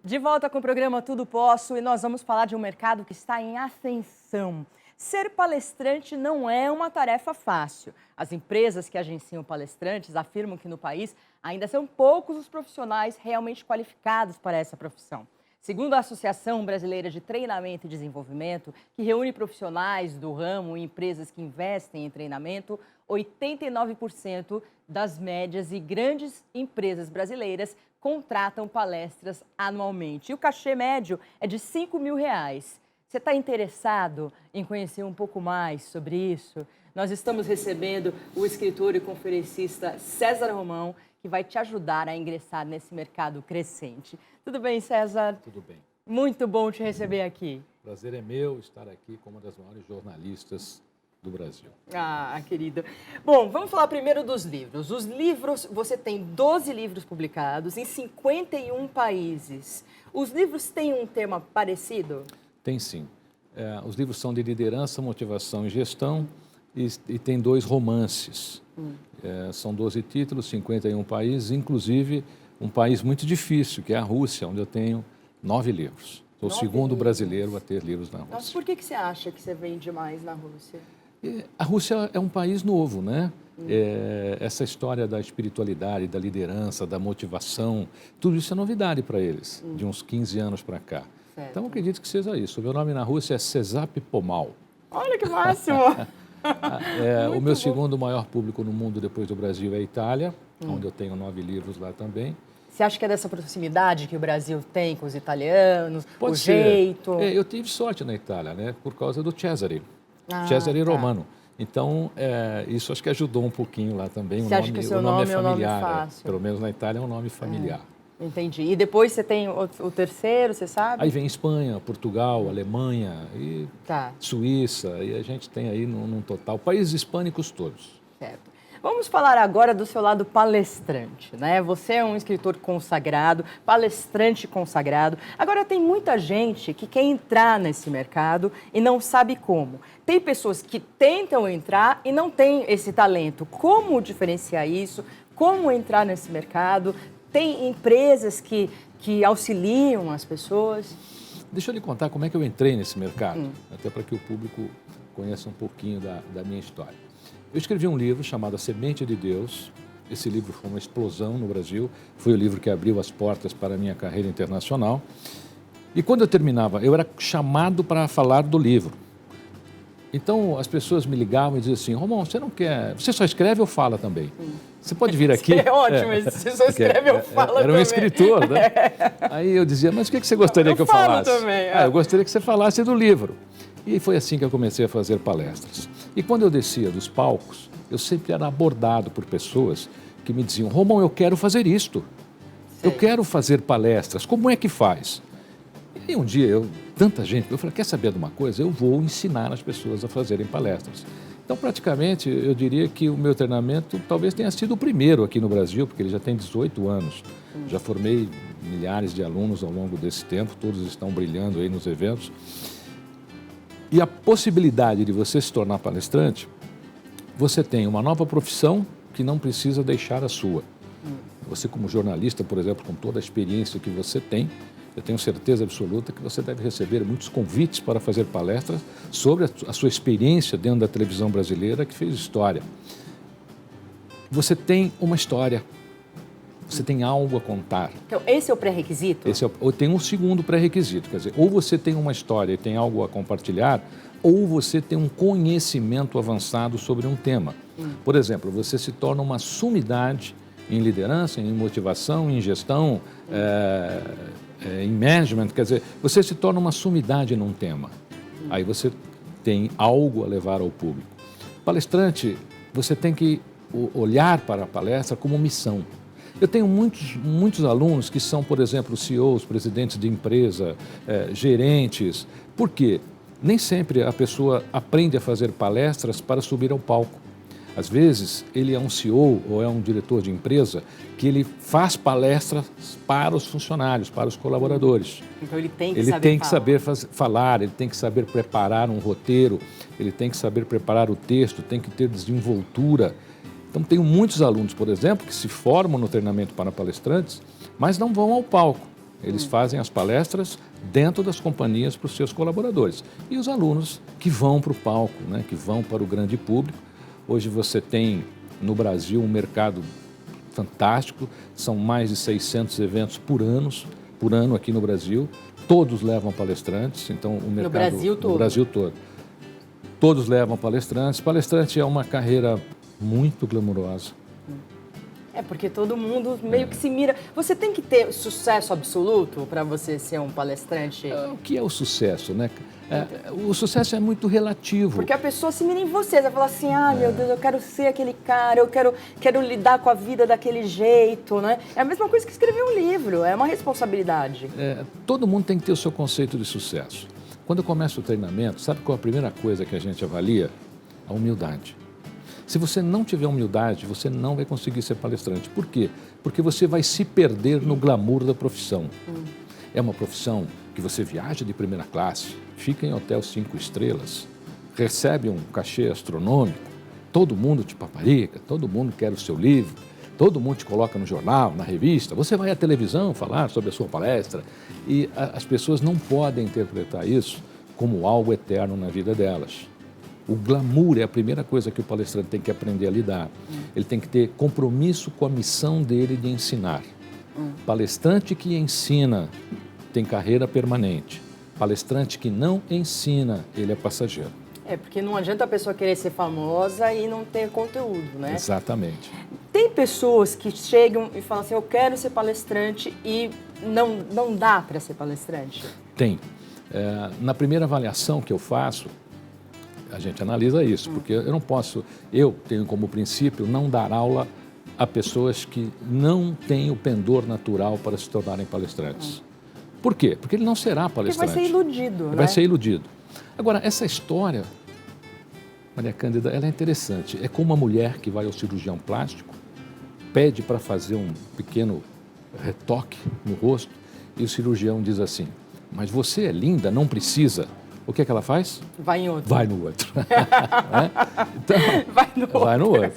De volta com o programa Tudo Posso e nós vamos falar de um mercado que está em ascensão. Ser palestrante não é uma tarefa fácil. As empresas que agenciam palestrantes afirmam que no país ainda são poucos os profissionais realmente qualificados para essa profissão. Segundo a Associação Brasileira de Treinamento e Desenvolvimento, que reúne profissionais do ramo e empresas que investem em treinamento, 89% das médias e grandes empresas brasileiras contratam palestras anualmente. E o cachê médio é de R$5 mil. Você está interessado em conhecer um pouco mais sobre isso? Nós estamos recebendo o escritor e conferencista César Romão, que vai te ajudar a ingressar nesse mercado crescente. Tudo bem, César? Tudo bem. Muito bom te receber aqui. Prazer é meu estar aqui como uma das maiores jornalistas do Brasil. Ah, querida. Bom, vamos falar primeiro dos livros. Os livros, você tem 12 livros publicados em 51 países. Os livros têm um tema parecido? Tem sim. Os livros são de liderança, motivação e gestão e tem 2 romances. São 12 títulos, 51 países, inclusive um país muito difícil, que é a Rússia, onde eu tenho 9 livros. Sou o segundo brasileiro a ter livros na Rússia. Mas por que você acha que você vende mais na Rússia? A Rússia é um país novo, né? Essa história da espiritualidade, da liderança, da motivação, tudo isso é novidade para eles, de uns 15 anos para cá. Certo. Então, eu acredito que seja isso. O meu nome na Rússia é Cezap Pomal. Olha que máximo! O meu segundo maior público no mundo depois do Brasil é a Itália, onde eu tenho 9 livros lá também. Você acha que é dessa proximidade que o Brasil tem com os italianos, Pode o ser. jeito? Eu tive sorte na Itália, né? Por causa do Cesare. Ah, Cesare tá. Romano. Então, isso acho que ajudou um pouquinho lá também. Você acha que o seu nome é um nome fácil? Pelo menos na Itália é um nome familiar. Entendi. E depois você tem o terceiro, você sabe? Aí vem Espanha, Portugal, Alemanha, e Tá, Suíça, e a gente tem aí num total, países hispânicos todos. certo. Vamos falar agora do seu lado palestrante, né? Você é um escritor consagrado, palestrante consagrado. Agora, tem muita gente que quer entrar nesse mercado e não sabe como. Tem pessoas que tentam entrar e não têm esse talento. Como diferenciar isso? Como entrar nesse mercado? Tem empresas que auxiliam as pessoas? Deixa eu lhe contar como é que eu entrei nesse mercado, até para que o público conheça um pouquinho da minha história. Eu escrevi um livro chamado A Semente de Deus. Esse livro foi uma explosão no Brasil, foi o livro que abriu as portas para a minha carreira internacional. E quando eu terminava, eu era chamado para falar do livro. Então, as pessoas me ligavam e diziam assim: Romão, você não quer... Você só escreve ou fala também? Você pode vir aqui? É ótimo, você só escreve ou fala também. Era um escritor, né? Aí eu dizia: mas o que você gostaria que eu falasse? Também, Eu gostaria que você falasse do livro. E foi assim que eu comecei a fazer palestras. E quando eu descia dos palcos, eu sempre era abordado por pessoas que me diziam: Romão, eu quero fazer isto. Sei. Eu quero fazer palestras. Como é que faz? E aí um dia, tanta gente, eu falei: quer saber de uma coisa? Eu vou ensinar as pessoas a fazerem palestras. Então, praticamente, eu diria que o meu treinamento talvez tenha sido o primeiro aqui no Brasil, porque ele já tem 18 anos. Já formei milhares de alunos ao longo desse tempo, todos estão brilhando aí nos eventos. E a possibilidade de você se tornar palestrante, você tem uma nova profissão que não precisa deixar a sua. Você, como jornalista, por exemplo, com toda a experiência que você tem, eu tenho certeza absoluta que você deve receber muitos convites para fazer palestras sobre a sua experiência dentro da televisão brasileira, que fez história. Você tem uma história, você tem algo a contar. Então, esse é o pré-requisito? Ou tem um segundo pré-requisito, quer dizer, ou você tem uma história e tem algo a compartilhar, ou você tem um conhecimento avançado sobre um tema. Por exemplo, você se torna uma sumidade em liderança, em motivação, em gestão, em management, quer dizer, você se torna uma sumidade num tema. Aí você tem algo a levar ao público. Palestrante, você tem que olhar para a palestra como missão. Eu tenho muitos alunos que são, por exemplo, CEOs, presidentes de empresa, gerentes. Por quê? Nem sempre a pessoa aprende a fazer palestras para subir ao palco. Às vezes, ele é um CEO ou é um diretor de empresa que ele faz palestras para os funcionários, para os colaboradores. Então, ele tem que Ele saber tem que falar. saber falar, ele tem que saber preparar um roteiro, ele tem que saber preparar o texto, tem que ter desenvoltura. Então, tenho muitos alunos, por exemplo, que se formam no treinamento para palestrantes, mas não vão ao palco. Eles fazem as palestras dentro das companhias para os seus colaboradores. E os alunos que vão para o palco, né, que vão para o grande público. Hoje você tem no Brasil um mercado fantástico, são mais de 600 eventos por ano aqui no Brasil. Todos levam palestrantes, então o mercado... No Brasil todo. Todos levam palestrantes. Palestrante é uma carreira muito glamurosa. É, porque todo mundo meio que se mira. Você tem que ter sucesso absoluto para você ser um palestrante? O que é o sucesso, né? O sucesso é muito relativo. Porque a pessoa se mira em você, vai falar assim, meu Deus, eu quero ser aquele cara, eu quero lidar com a vida daquele jeito, né? É a mesma coisa que escrever um livro, é uma responsabilidade. Todo mundo tem que ter o seu conceito de sucesso. Quando eu começo o treinamento, sabe qual é a primeira coisa que a gente avalia? A humildade. Se você não tiver humildade, você não vai conseguir ser palestrante. Por quê? Porque você vai se perder no glamour da profissão. É uma profissão que você viaja de primeira classe, fica em hotel 5 estrelas, recebe um cachê astronômico, todo mundo te paparica, todo mundo quer o seu livro, todo mundo te coloca no jornal, na revista, você vai à televisão falar sobre a sua palestra e as pessoas não podem interpretar isso como algo eterno na vida delas. O glamour é a primeira coisa que o palestrante tem que aprender a lidar. Ele tem que ter compromisso com a missão dele de ensinar. Palestrante que ensina tem carreira permanente. Palestrante que não ensina, ele é passageiro. Porque não adianta a pessoa querer ser famosa e não ter conteúdo, né? Exatamente. Tem pessoas que chegam e falam assim, eu quero ser palestrante e não dá para ser palestrante? Tem. Na primeira avaliação que eu faço, a gente analisa isso, porque eu tenho como princípio não dar aula a pessoas que não têm o pendor natural para se tornarem palestrantes. Por quê? Porque ele não será palestrante. Porque vai ser iludido, né? Vai ser iludido. Agora, essa história, Maria Cândida, ela é interessante. É como uma mulher que vai ao cirurgião plástico, pede para fazer um pequeno retoque no rosto e o cirurgião diz assim, mas você é linda, não precisa. O que é que ela faz? Vai em outro. Vai no outro. Então, vai no outro.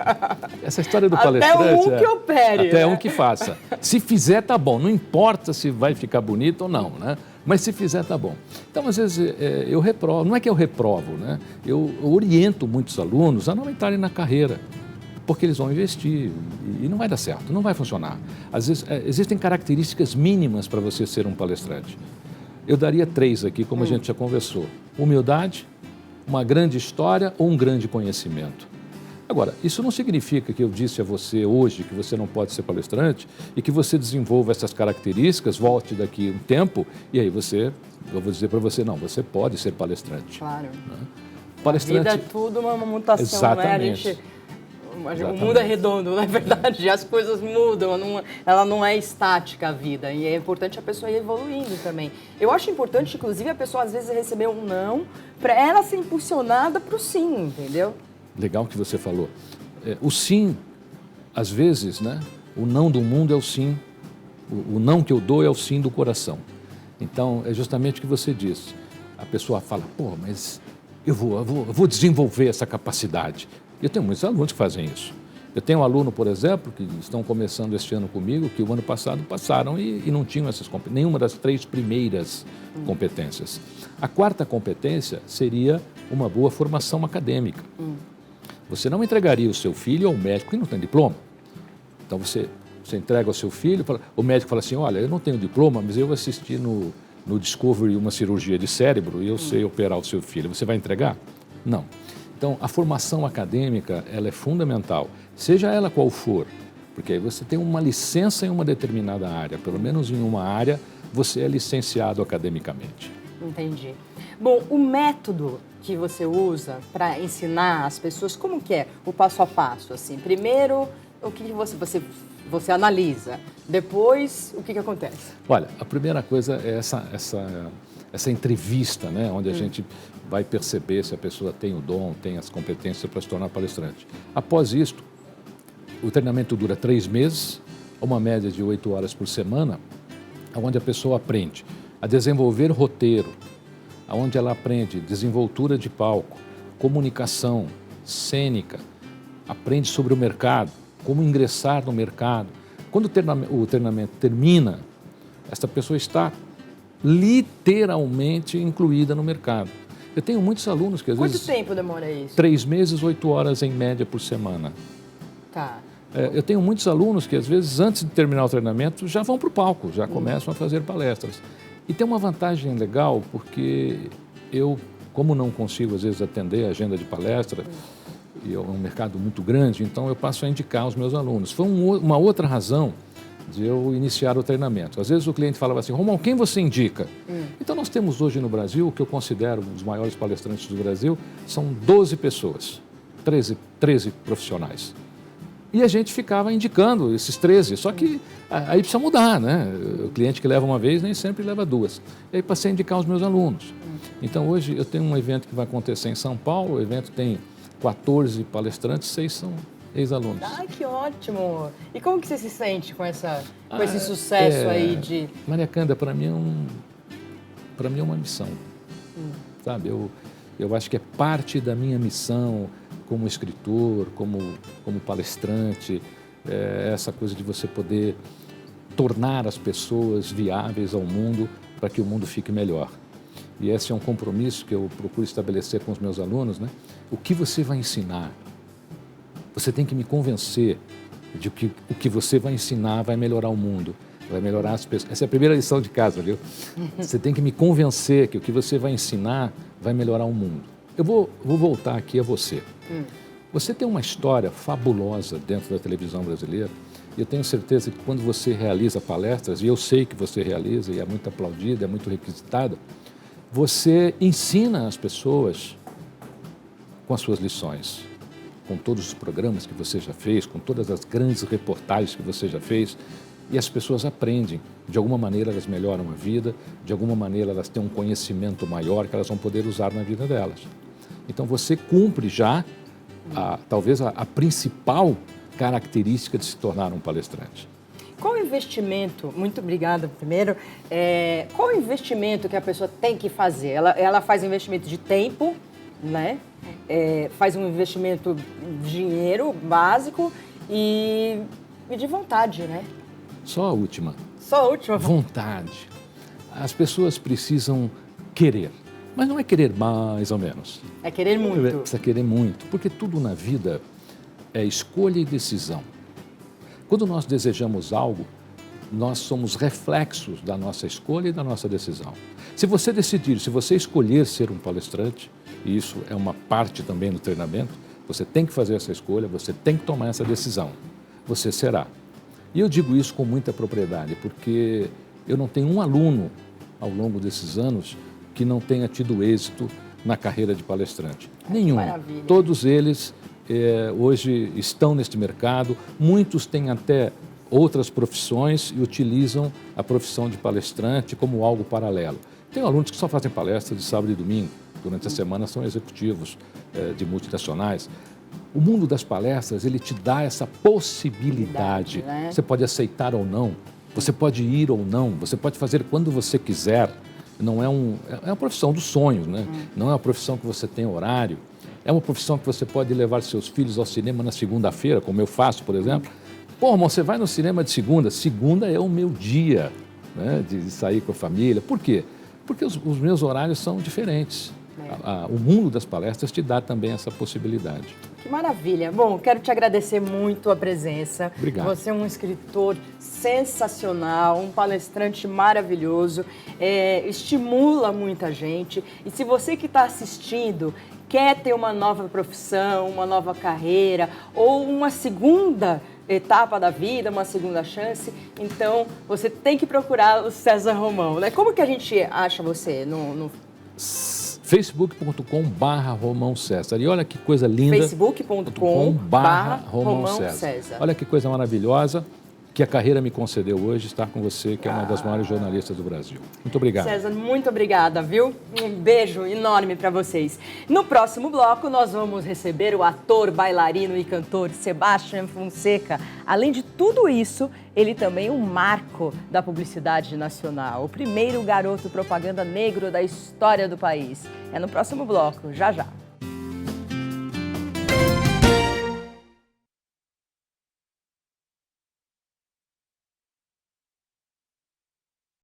Essa história do palestrante... Até um que opere. Até um que faça. Se fizer, tá bom. Não importa se vai ficar bonito ou não, né? Mas se fizer, tá bom. Então, às vezes, eu reprovo. Não é que eu reprovo, né? Eu oriento muitos alunos a não entrarem na carreira, porque eles vão investir e não vai dar certo, não vai funcionar. Às vezes, existem características mínimas para você ser um palestrante. Eu daria 3 aqui, como a gente já conversou. Humildade, uma grande história ou um grande conhecimento. Agora, isso não significa que eu disse a você hoje que você não pode ser palestrante e que você desenvolva essas características, volte daqui um tempo e aí eu vou dizer para você, não, você pode ser palestrante. Claro. Né? Palestrante... A vida é tudo uma mutação, Exatamente. né? O mundo é redondo, não é verdade? As coisas mudam, ela não é estática a vida. E é importante a pessoa ir evoluindo também. Eu acho importante, inclusive, a pessoa às vezes receber um não, para ela ser impulsionada para o sim, entendeu? Legal que você falou. O sim, às vezes, né? O não do mundo é o sim. O não que eu dou é o sim do coração. Então, é justamente o que você disse. A pessoa fala, pô, mas eu vou desenvolver essa capacidade. Eu tenho muitos alunos que fazem isso. Eu tenho um aluno, por exemplo, que estão começando este ano comigo, que o ano passado passaram e não tinham nenhuma das 3 primeiras competências. A 4ª competência seria uma boa formação acadêmica. Você não entregaria o seu filho ao médico que não tem diploma. Então, você entrega ao seu filho, o médico fala assim, olha, eu não tenho diploma, mas eu assisti no Discovery uma cirurgia de cérebro e eu sei operar o seu filho. Você vai entregar? Não. Então, a formação acadêmica, ela é fundamental, seja ela qual for, porque aí você tem uma licença em uma determinada área, pelo menos em uma área, você é licenciado academicamente. Entendi. Bom, o método que você usa para ensinar as pessoas, como que é o passo a passo? Assim, primeiro, o que você analisa, depois, o que acontece? Olha, a primeira coisa é essa entrevista, né, onde a gente vai perceber se a pessoa tem o dom, tem as competências para se tornar palestrante. Após isto, o treinamento dura 3 meses, uma média de 8 horas por semana, onde a pessoa aprende a desenvolver roteiro, onde ela aprende desenvoltura de palco, comunicação, cênica, aprende sobre o mercado, como ingressar no mercado. Quando o treinamento termina, essa pessoa está literalmente incluída no mercado. Eu tenho muitos alunos que às vezes... Quanto tempo demora isso? 3 meses, 8 horas em média por semana. Tá. Eu tenho muitos alunos que às vezes antes de terminar o treinamento já vão para o palco, já começam a fazer palestras. E tem uma vantagem legal porque eu, como não consigo às vezes atender a agenda de palestra, e é um mercado muito grande, então eu passo a indicar aos meus alunos. Foi uma outra razão de eu iniciar o treinamento. Às vezes o cliente falava assim, Romão, quem você indica? Então nós temos hoje no Brasil, o que eu considero os maiores palestrantes do Brasil, são 12 pessoas, 13 profissionais. E a gente ficava indicando esses 13, só que aí precisa mudar, né? O cliente que leva uma vez nem sempre leva 2. E aí passei a indicar os meus alunos. Então hoje eu tenho um evento que vai acontecer em São Paulo, o evento tem 14 palestrantes, 6 são ex-alunos. Ai, que ótimo! E como que você se sente com esse sucesso aí de... Maria Cândida, para mim é uma missão, sabe? Eu acho que é parte da minha missão como escritor, como palestrante, essa coisa de você poder tornar as pessoas viáveis ao mundo para que o mundo fique melhor. E esse é um compromisso que eu procuro estabelecer com os meus alunos, né? O que você vai ensinar? Você tem que me convencer de que o que você vai ensinar vai melhorar o mundo, vai melhorar as pessoas. Essa é a primeira lição de casa, viu? Você tem que me convencer que o que você vai ensinar vai melhorar o mundo. Eu vou voltar aqui a você. Você tem uma história fabulosa dentro da televisão brasileira e eu tenho certeza que quando você realiza palestras, e eu sei que você realiza e é muito aplaudida, é muito requisitada, você ensina as pessoas com as suas lições, com todos os programas que você já fez, com todas as grandes reportagens que você já fez, e as pessoas aprendem. De alguma maneira elas melhoram a vida, de alguma maneira elas têm um conhecimento maior que elas vão poder usar na vida delas. Então você cumpre já, talvez, a principal característica de se tornar um palestrante. Qual o investimento, muito obrigada primeiro, qual o investimento que a pessoa tem que fazer? Ela faz um investimento de tempo, né? Faz um investimento de dinheiro básico e de vontade, né? Só a última. Só a última? Vontade. As pessoas precisam querer, mas não é querer mais ou menos. É querer muito. Precisa querer muito, porque tudo na vida é escolha e decisão. Quando nós desejamos algo, nós somos reflexos da nossa escolha e da nossa decisão. Se você decidir, se você escolher ser um palestrante, e isso é uma parte também do treinamento, você tem que fazer essa escolha, você tem que tomar essa decisão. Você será. E eu digo isso com muita propriedade, porque eu não tenho um aluno ao longo desses anos que não tenha tido êxito na carreira de palestrante. Nenhum. Maravilha. Todos eles hoje estão neste mercado, muitos têm até outras profissões e utilizam a profissão de palestrante como algo paralelo. Tem alunos que só fazem palestras de sábado e domingo, durante a semana são executivos de multinacionais. O mundo das palestras, ele te dá essa possibilidade. Né? Você pode aceitar ou não, você pode ir ou não, você pode fazer quando você quiser. Não é uma profissão dos sonhos, né? Não é uma profissão que você tem horário. É uma profissão que você pode levar seus filhos ao cinema na segunda-feira, como eu faço, por exemplo. Pô, irmão, você vai no cinema de segunda? Segunda é o meu dia, né, de sair com a família. Por quê? Porque os meus horários são diferentes. O mundo das palestras te dá também essa possibilidade. Que maravilha. Bom, quero te agradecer muito a presença. Obrigado. Você é um escritor sensacional, um palestrante maravilhoso, estimula muita gente. E se você que está assistindo quer ter uma nova profissão, uma nova carreira ou uma segunda etapa da vida, uma segunda chance, então você tem que procurar o César Romão, né? Como que a gente acha você no facebook.com/Romão César. E olha que coisa linda. facebook.com/Romão César. Olha que coisa maravilhosa que a carreira me concedeu hoje, estar com você, que é uma das maiores jornalistas do Brasil. Muito obrigado. César, muito obrigada, viu? Um beijo enorme para vocês. No próximo bloco, nós vamos receber o ator, bailarino e cantor Sebastião Fonseca. Além de tudo isso, ele também é um marco da publicidade nacional. O primeiro garoto propaganda negro da história do país. É no próximo bloco, já já.